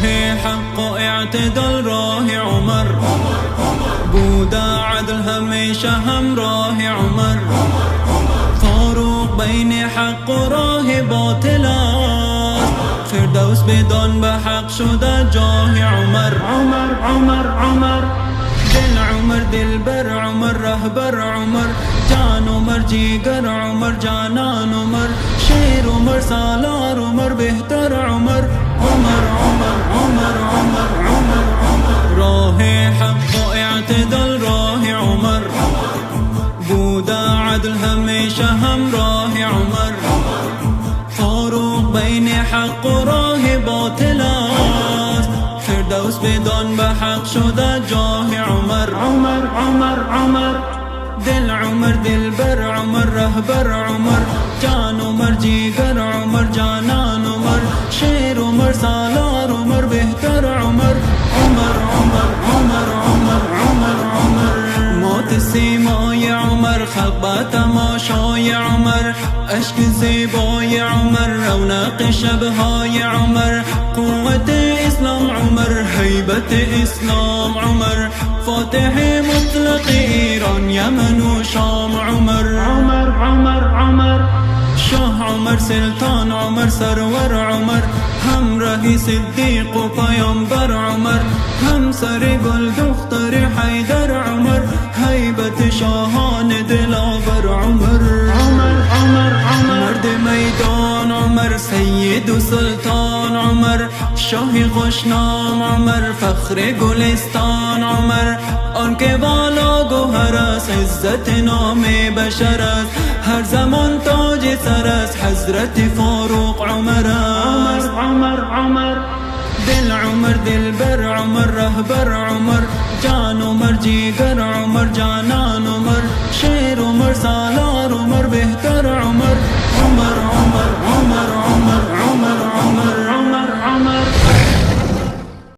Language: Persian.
حق و اعتدال راه عمر، بوده عدل همیشه همراه عمر. فاروق بین حق و راه باطل است، فردوس بدان به حق شده جاه عمر. عمر عمر عمر، دل عمر دلبر عمر، رهبر عمر، جان عمر جیگر عمر، جانان عمر، شیر عمر، سالار عمر، بهتر عمر. عمر عمر عمر عمر عمر عمر، راه حق و اعتدال راه عمر، بوده عدل همیشه همراه عمر. فاروق بین حق و راه باطل است، فردوس بدان به حق شده جاه عمر. عمر عمر عمر، دل عمر دلبر عمر، رهبر عمر، جان عمر جیگر عمر، جانان عمر، شیر عمر، سالار عمر، بهتر عمر. عمر عمر عمر عمر عمر عمر، موت سیمای عمر، خلق با تماشای عمر، اشک زیبای عمر، رونق شبهای عمر، قوت اسلام عمر، هیبت اسلام عمر، فاتح مطلق ایران یمن و شام عمر. عمر عمر عمر، شاه عمر، سلطان عمر، سرور عمر، همراه صدیق و پیامبر عمر، همسر گل دختر حیدر عمر، هیبت شاهان دلاور عمر. عمر عمر عمر، مرد میدان عمر، سید و سلطان عمر، شاه خوشنام عمر، فخر گلستان عمر، آنکه والا گوهر است، عزت نام بشر است، هر زمان تاج سر است، حضرت فاروق عمر است. عمر عمر، دل عمر دلبر عمر، رهبر عمر، جان عمر جیگر عمر، جانان عمر، شیر عمر، سالار